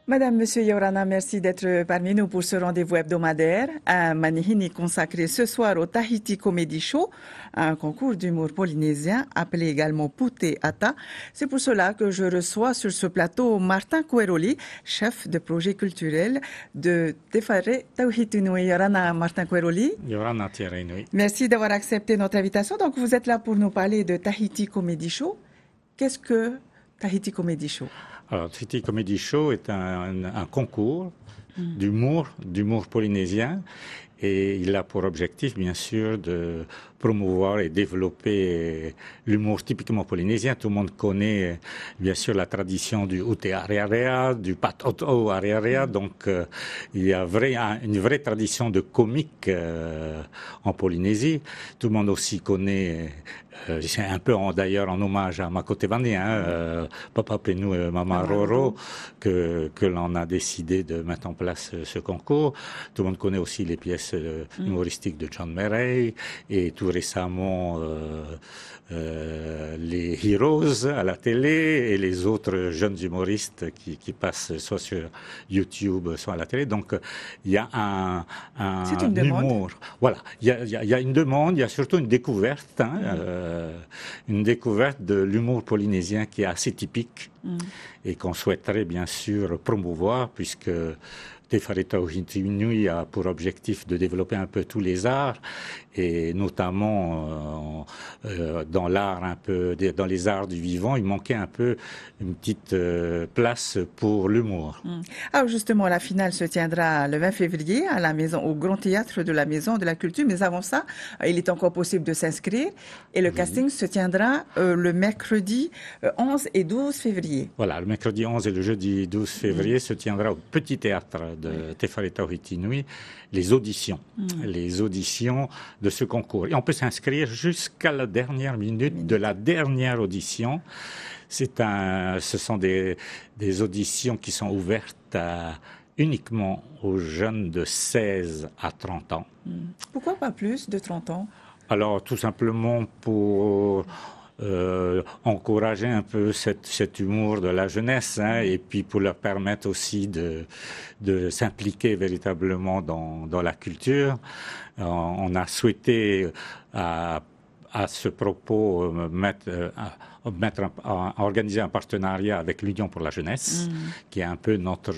Madame, Monsieur Yorana, merci d'être parmi nous pour ce rendez-vous hebdomadaire. Un Manihini consacré ce soir au Tahiti Comedy Show, un concours d'humour polynésien appelé également Pute Ata. C'est pour cela que je reçois sur ce plateau Martin Koueroli, chef de projet culturel de Tefare Tauhitinui. Yorana, Martin Koueroli. Yorana Tierinui. Merci d'avoir accepté notre invitation. Donc, vous êtes là pour nous parler de Tahiti Comedy Show. Qu'est-ce que Tahiti Comedy Show? Alors, Tahiti Comedy Show est un concours d'humour polynésien et il a pour objectif, bien sûr, de promouvoir et développer l'humour typiquement polynésien. Tout le monde connaît, bien sûr, la tradition du ute arearea, du pat oto arearea. Donc, il y a une vraie tradition de comique en Polynésie. Tout le monde aussi connaît, c'est un peu d'ailleurs en hommage à Makotevani, Papa Penou et Mama Roro, que l'on a décidé de mettre en place ce concours. Tout le monde connaît aussi les pièces humoristiques de John Murray et tout récemment les Heroes à la télé et les autres jeunes humoristes qui passent soit sur YouTube, soit à la télé. Donc il y a un humour. Voilà, il y a une demande, il y a surtout une découverte, une découverte de l'humour polynésien qui est assez typique et qu'on souhaiterait bien sûr promouvoir puisque Tefare Tauhitinui a pour objectif de développer un peu tous les arts et notamment dans l'art un peu, dans les arts du vivant, il manquait un peu une petite place pour l'humour. Alors justement, la finale se tiendra le 20 février à la maison, au Grand Théâtre de la Maison de la Culture. Mais avant ça, il est encore possible de s'inscrire et le casting se tiendra le mercredi 11 et 12 février. Voilà, le mercredi 11 et le jeudi 12 février se tiendra au Petit Théâtre de Tefare Tauhitinui les auditions de ce concours. Et on peut s'inscrire jusqu'à la dernière minute de la dernière audition. Ce sont des auditions qui sont ouvertes uniquement aux jeunes de 16 à 30 ans. Pourquoi pas plus de 30 ans? Alors, tout simplement pour encourager un peu cet humour de la jeunesse et puis pour leur permettre aussi de s'impliquer véritablement dans la culture. On a souhaité à ce propos organiser un partenariat avec l'Union pour la jeunesse, qui est un peu notre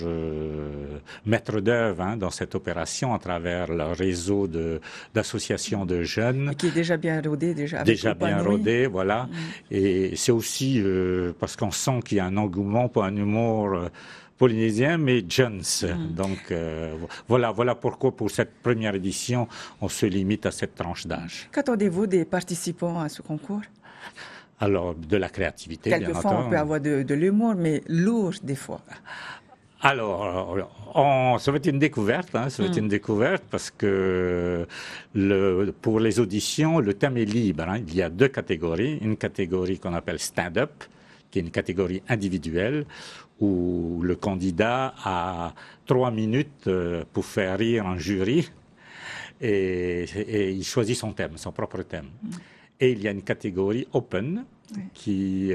maître d'œuvre dans cette opération à travers leur réseau d'associations de jeunes. Qui est déjà bien rodé, déjà bien rodé, voilà. Et c'est aussi parce qu'on sent qu'il y a un engouement pour un humour polynésien, mais jeunes. Donc voilà pourquoi pour cette première édition, on se limite à cette tranche d'âge. Qu'attendez-vous des participants à ce concours? Alors, de la créativité, bien entendu. Quelquefois, on peut avoir de l'humour, mais lourd des fois. Alors, ça va être une découverte, ça va être une découverte parce que pour les auditions, le thème est libre. Il y a deux catégories. Une catégorie qu'on appelle stand-up, qui est une catégorie individuelle, où le candidat a 3 minutes pour faire rire un jury et il choisit son thème, son propre thème. Et il y a une catégorie open qui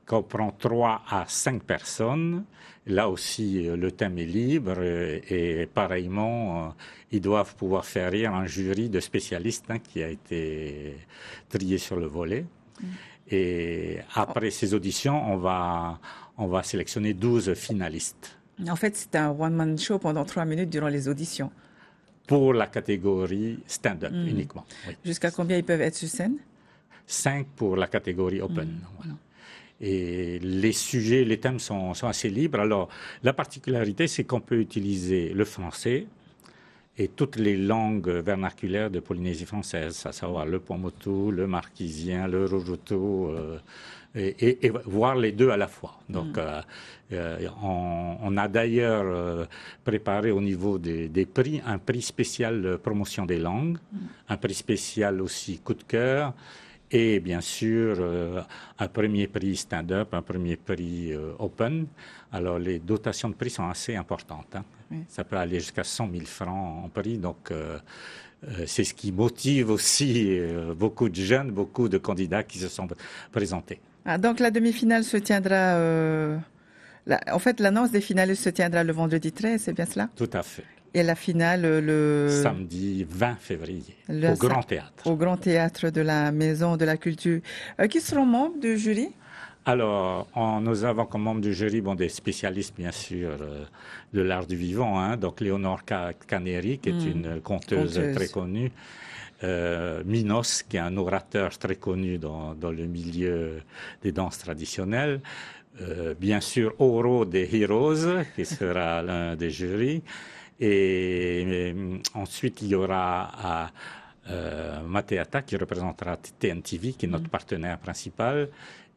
comprend 3 à 5 personnes. Là aussi, le thème est libre et pareillement, ils doivent pouvoir faire rire un jury de spécialistes qui a été trié sur le volet. Et après ces auditions, on va sélectionner 12 finalistes. En fait, c'est un one-man show pendant 3 minutes durant les auditions. Pour la catégorie stand-up uniquement. Oui. Jusqu'à combien ils peuvent être sur scène? 5 pour la catégorie open. Voilà. Et les sujets, les thèmes sont assez libres. Alors, la particularité, c'est qu'on peut utiliser le français et toutes les langues vernaculaires de Polynésie française, à savoir le pomotu, le marquisien, le rojoto, et voir les deux à la fois. Donc, on a d'ailleurs préparé au niveau des prix un prix spécial promotion des langues, un prix spécial aussi coup de cœur, et bien sûr un premier prix stand-up, un premier prix open. Alors les dotations de prix sont assez importantes. Oui. Ça peut aller jusqu'à 100 000 francs en prix, donc c'est ce qui motive aussi beaucoup de jeunes, beaucoup de candidats qui se sont présentés. Donc la demi-finale se tiendra En fait, l'annonce des finalistes se tiendra le vendredi 13, c'est bien cela? Tout à fait. Et la finale le samedi 20 février au Grand Théâtre. Au Grand Théâtre de la Maison de la Culture. Qui seront membres du jury? Alors, nous avons comme membres du jury des spécialistes, bien sûr, de l'art du vivant. Hein, donc, Léonore Caneri, qui est une conteuse très connue. Minos, qui est un orateur très connu dans le milieu des danses traditionnelles. Bien sûr, Oro des Heroes, qui sera l'un des jurys. Et ensuite, il y aura Mateata, qui représentera TNTV, qui est notre partenaire principal,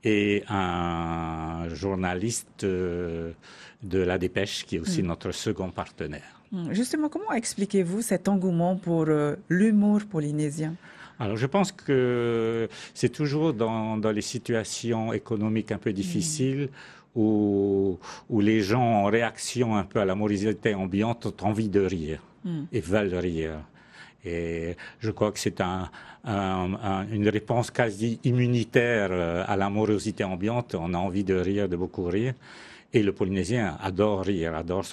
et un journaliste de La Dépêche, qui est aussi notre second partenaire. Justement, comment expliquez-vous cet engouement pour l'humour polynésien? Alors, je pense que c'est toujours dans les situations économiques un peu difficiles où les gens, en réaction un peu à la morosité ambiante, ont envie de rire et veulent rire. Et je crois que c'est une réponse quasi immunitaire à la morosité ambiante. On a envie de rire, de beaucoup rire. Et le Polynésien adore rire, adore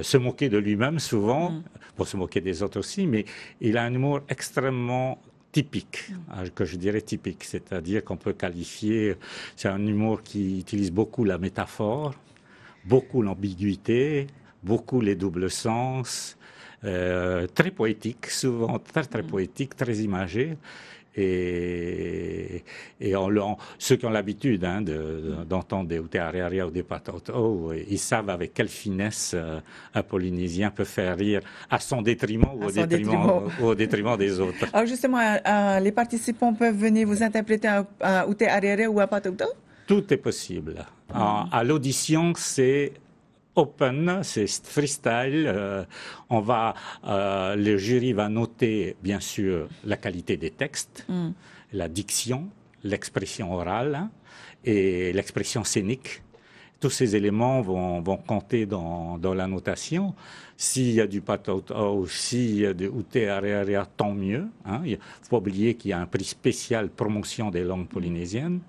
se moquer de lui-même souvent, pour se moquer des autres aussi, mais il a un humour extrêmement typique, que je dirais typique, c'est-à-dire qu'on peut qualifier, c'est un humour qui utilise beaucoup la métaphore, beaucoup l'ambiguïté, beaucoup les doubles sens, très poétique, souvent très poétique, très imagé. Et ceux qui ont l'habitude d'entendre des Utearearea ou des Patautau, ils savent avec quelle finesse un Polynésien peut faire rire à son détriment ou au détriment des autres. Alors justement, les participants peuvent venir vous interpréter un Utearearea ou un Patautau? Tout est possible. À l'audition, c'est open, c'est freestyle. Le jury va noter, bien sûr, la qualité des textes, la diction, l'expression orale et l'expression scénique. Tous ces éléments vont compter dans la notation. S'il y a du patautou, s'il y a du utearearea, tant mieux. Il ne faut pas oublier qu'il y a un prix spécial promotion des langues polynésiennes.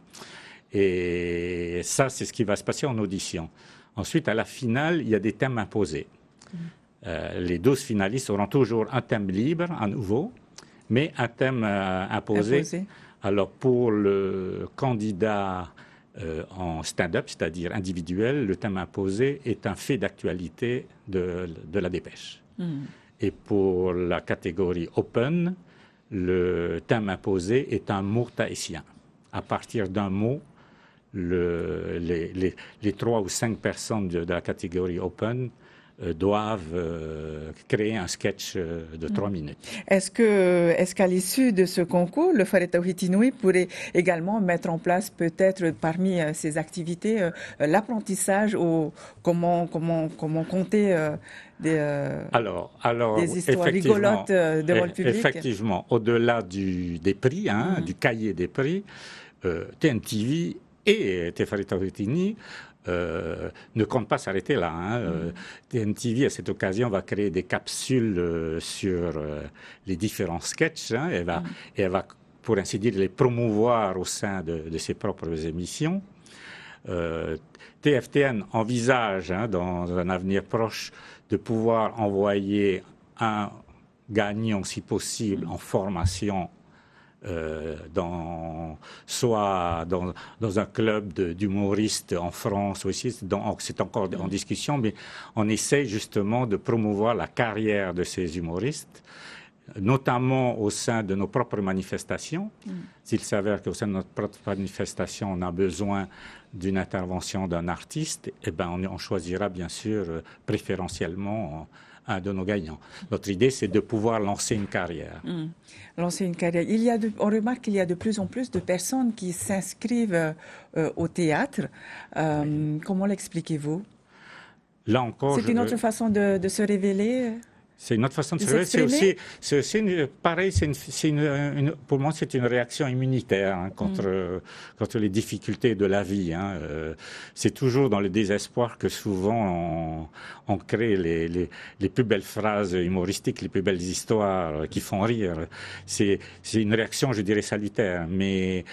Et ça, c'est ce qui va se passer en audition. Ensuite, à la finale, il y a des thèmes imposés. Les 12 finalistes auront toujours un thème libre, à nouveau, mais un thème imposé. Alors, pour le candidat en stand-up, c'est-à-dire individuel, le thème imposé est un fait d'actualité de La Dépêche. Et pour la catégorie open, le thème imposé est un mot tahitien. À partir d'un mot, les 3 ou 5 personnes de la catégorie open doivent créer un sketch de 3 minutes. Est-ce qu'à l'issue de ce concours, le Whare Tauhiti Nui pourrait également mettre en place peut-être parmi ses activités l'apprentissage ou comment compter des histoires rigolotes devant le public? Effectivement, au-delà des prix, du cahier des prix, TNTV et Te Whare Tauhiti Nui ne compte pas s'arrêter là. TNTV, à cette occasion, va créer des capsules sur les différents sketchs. Et elle va, pour ainsi dire, les promouvoir au sein de ses propres émissions. TFTN envisage, dans un avenir proche, de pouvoir envoyer un gagnant, si possible, en formation soit dans un club d'humoristes en France ou ici. C'est encore en discussion, mais on essaie justement de promouvoir la carrière de ces humoristes, notamment au sein de nos propres manifestations. S'il s'avère qu'au sein de notre propre manifestation, on a besoin d'une intervention d'un artiste, on choisira bien sûr préférentiellement un de nos gagnants. Notre idée, c'est de pouvoir lancer une carrière. Lancer une carrière. On remarque qu'il y a de plus en plus de personnes qui s'inscrivent au théâtre. Comment l'expliquez-vous? Là encore, c'est une autre façon de se révéler. C'est une autre façon de se révéler. C'est aussi pareil. Pour moi, c'est une réaction immunitaire contre les difficultés de la vie. C'est toujours dans le désespoir que souvent on crée les plus belles phrases humoristiques, les plus belles histoires qui font rire. C'est une réaction, je dirais, salutaire. Mais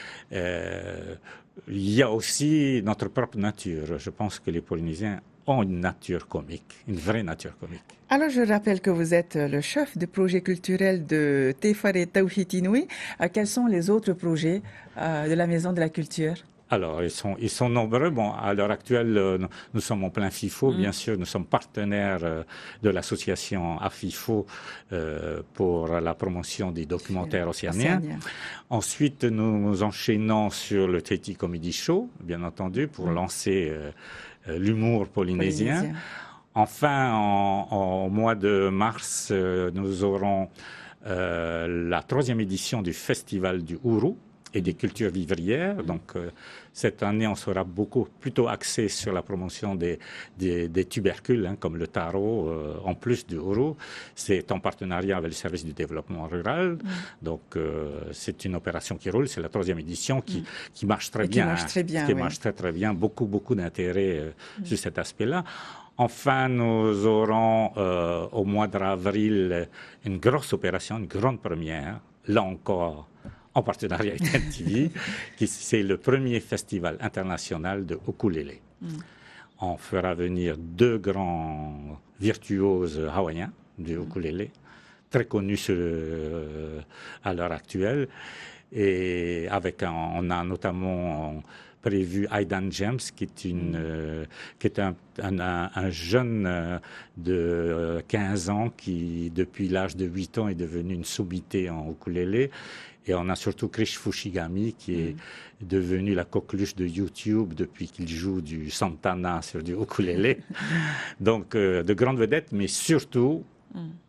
Il y a aussi notre propre nature. Je pense que les Polynésiens ont une nature comique, une vraie nature comique. Alors, je rappelle que vous êtes le chef de projet culturel de Te Whare Tauhiti-Nui. Quels sont les autres projets de la Maison de la Culture? Alors, ils sont nombreux. Bon, à l'heure actuelle, nous sommes en plein FIFO, bien sûr. Nous sommes partenaires de l'association AFIFO pour la promotion des documentaires océaniens. Ensuite, nous enchaînons sur le Tahiti Comedy Show, bien entendu, pour lancer l'humour polynésien. Enfin, au mois de mars, nous aurons la 3e édition du Festival du Ourou et des cultures vivrières. Donc, cette année, on sera plutôt axé sur la promotion des tubercules, hein, comme le taro, en plus du ourou. C'est en partenariat avec le service du développement rural. Donc, c'est une opération qui roule. C'est la 3e édition qui marche très bien. Qui marche très bien. Beaucoup d'intérêt sur cet aspect-là. Enfin, nous aurons au mois d'avril une grosse opération, une grande première. Là encore, en partenariat avec NTV, c'est le premier festival international de ukulélé. On fera venir 2 grands virtuoses hawaïens du ukulélé, très connus à l'heure actuelle. Et on a notamment prévu Aidan James, qui est un jeune de 15 ans qui, depuis l'âge de 8 ans, est devenu une sommité en ukulélé. Et on a surtout Krish Fushigami, qui est devenu la coqueluche de YouTube depuis qu'il joue du Santana sur du ukulélé. Donc, de grandes vedettes, mais surtout,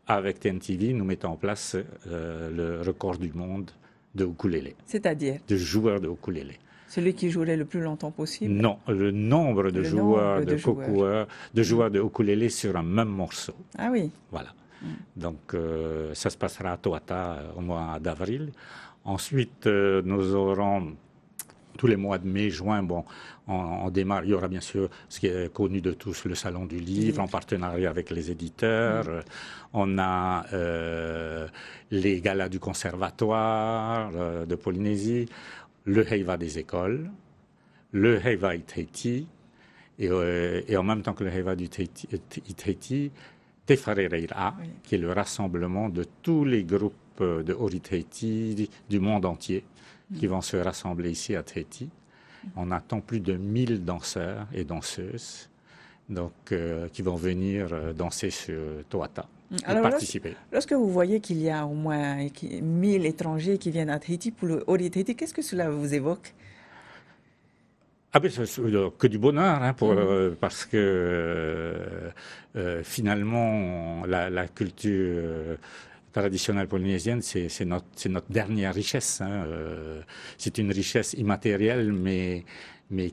avec TNTV, nous mettons en place le record du monde de ukulélé. C'est-à-dire? De joueurs de ukulélé. Celui qui jouerait le plus longtemps possible? Non, le nombre de joueurs de ukulélé sur un même morceau. Ah oui. Voilà. Donc, ça se passera à Toata au mois d'avril. Ensuite, nous aurons tous les mois de mai, juin, bon, on démarre. Il y aura bien sûr ce qui est connu de tous, le Salon du Livre, en partenariat avec les éditeurs. On a les galas du Conservatoire de Polynésie, le Heiva des écoles, le Heiva Itaiti, et en même temps que le Heiva du Itaiti, Te Whare Reira, qui est le rassemblement de tous les groupes de Ori Tahiti du monde entier qui vont se rassembler ici à Tahiti. On attend plus de 1000 danseurs et danseuses donc, qui vont venir danser sur Toata et participer. Lorsque vous voyez qu'il y a au moins 1000 étrangers qui viennent à Tahiti pour le Ori Tahiti, qu'est-ce que cela vous évoque? Ah ben, que du bonheur, hein, parce que finalement, la culture traditionnelle polynésienne, c'est notre dernière richesse. Hein. C'est une richesse immatérielle, mais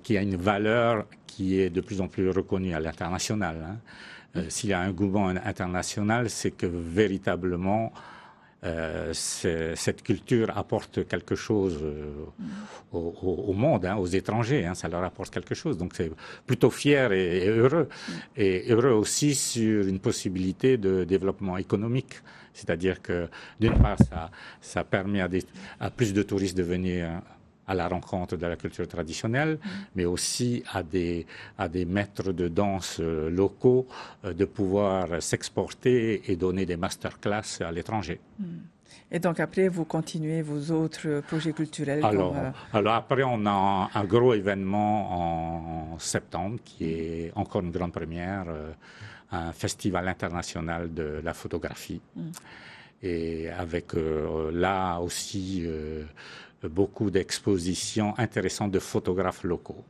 qui a une valeur qui est de plus en plus reconnue à l'international. Hein. S'il y a un engouement international, c'est que véritablement cette culture apporte quelque chose au monde, hein, aux étrangers, hein, ça leur apporte quelque chose. Donc c'est plutôt fier et heureux. Et heureux aussi sur une possibilité de développement économique. C'est-à-dire que d'une part, ça permet à plus de touristes de venir à la rencontre de la culture traditionnelle, mais aussi à des maîtres de danse locaux de pouvoir s'exporter et donner des masterclass à l'étranger. Et donc après, vous continuez vos autres projets culturels? Alors après, on a un gros événement en septembre qui est encore une grande première, un festival international de la photographie. Et avec là aussi beaucoup d'expositions intéressantes de photographes locaux.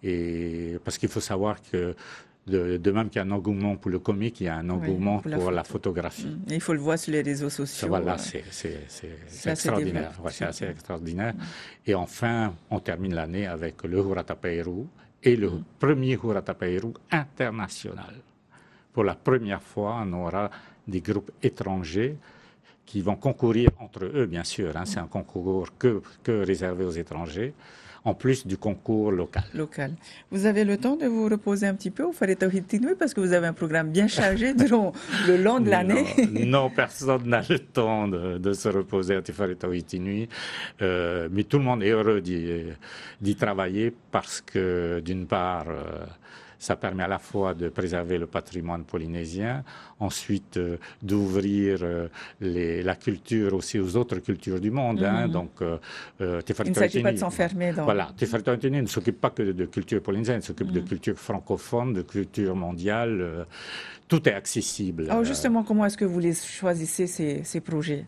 Et parce qu'il faut savoir que de même qu'il y a un engouement pour le comique, il y a un engouement pour la photographie. Et il faut le voir sur les réseaux sociaux. Voilà, c'est extraordinaire. Ouais, c'est assez extraordinaire. Et enfin, on termine l'année avec le Huratapeiru et le premier Huratapeiru international. Pour la première fois, on aura des groupes étrangers qui vont concourir entre eux, bien sûr. Hein, c'est un concours que réservé aux étrangers, en plus du concours local. Vous avez le temps de vous reposer un petit peu au Fare Tawhid Tinoué parce que vous avez un programme bien chargé durant le long de l'année. Non, personne n'a le temps de se reposer à Fare Tawhid Tinoué. Mais tout le monde est heureux d'y travailler parce que, d'une part, ça permet à la fois de préserver le patrimoine polynésien, ensuite d'ouvrir la culture aussi aux autres cultures du monde. Hein. Donc, il ne s'agit pas de s'enfermer dans... Voilà, Te Whare Tawhiti ne s'occupe pas que de culture polynésienne, il s'occupe de culture francophone, de culture mondiale. Tout est accessible. Alors justement, comment est-ce que vous les choisissez, ces projets?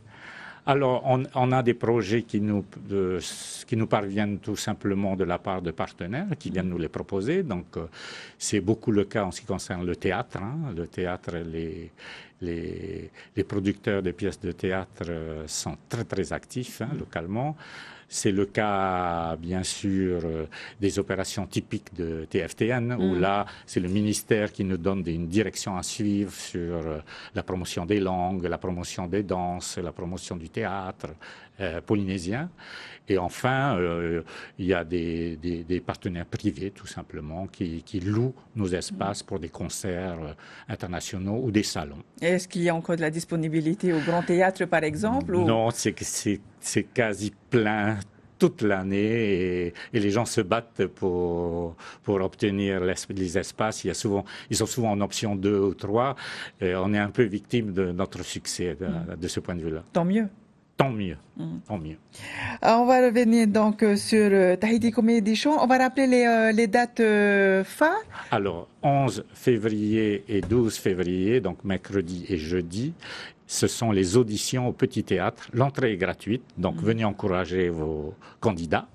Alors, on a des projets qui nous parviennent tout simplement de la part de partenaires qui viennent nous les proposer. Donc, c'est beaucoup le cas en ce qui concerne le théâtre. Hein. Le théâtre, les producteurs de pièces de théâtre sont très, très actifs localement. C'est le cas, bien sûr, des opérations typiques de TFTN, où là, c'est le ministère qui nous donne une direction à suivre sur la promotion des langues, la promotion des danses, la promotion du théâtre polynésien. Et enfin, il y a des partenaires privés, tout simplement, qui louent nos espaces pour des concerts internationaux ou des salons. Est-ce qu'il y a encore de la disponibilité au Grand Théâtre, par exemple? Non, c'est quasi plein toute l'année et les gens se battent pour obtenir les espaces. Ils sont souvent en option 2 ou 3. Et on est un peu victime de notre succès de ce point de vue-là. Tant mieux. Tant mieux. Tant mieux. On va revenir donc sur Tahiti Comedy Show. On va rappeler les dates phares. Alors, 11 février et 12 février, donc mercredi et jeudi, ce sont les auditions au Petit Théâtre. L'entrée est gratuite, donc venez encourager vos candidats.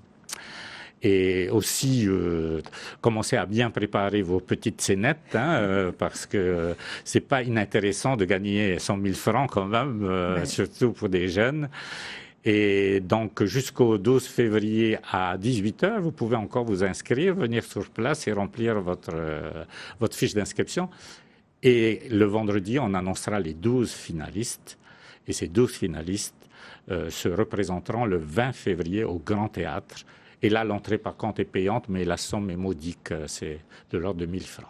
Et aussi, commencez à bien préparer vos petites scénettes, hein, parce que c'est pas inintéressant de gagner 100 000 francs quand même, surtout pour des jeunes. Et donc, jusqu'au 12 février à 18h, vous pouvez encore vous inscrire, venir sur place et remplir votre fiche d'inscription. Et le vendredi, on annoncera les 12 finalistes. Et ces 12 finalistes se représenteront le 20 février au Grand Théâtre. Et là, l'entrée, par contre, est payante, mais la somme est modique. C'est de l'ordre de 1 000 francs.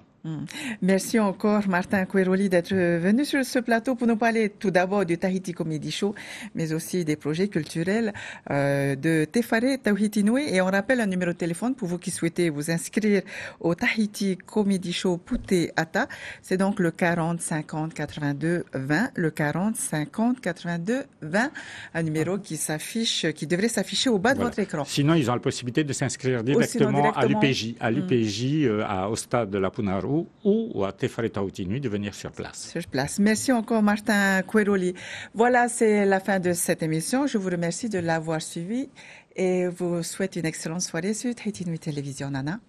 Merci encore, Martin Queroli, d'être venu sur ce plateau pour nous parler tout d'abord du Tahiti Comedy Show, mais aussi des projets culturels de Te Whare Tawhiti Tinoué. Et on rappelle un numéro de téléphone pour vous qui souhaitez vous inscrire au Tahiti Comedy Show Putte Ata. C'est donc le 40 50 82 20, le 40 50 82 20, un numéro qui devrait s'afficher au bas de votre écran. Sinon, ils ont la possibilité de s'inscrire directement à l'UPJ, au stade de la Punaru, ou à Te Whare Tawhiti Tinoué de venir sur place. Merci encore, Martin Queroli. Voilà, c'est la fin de cette émission. Je vous remercie de l'avoir suivi et vous souhaite une excellente soirée sur Tahiti Nui Télévision, Nana.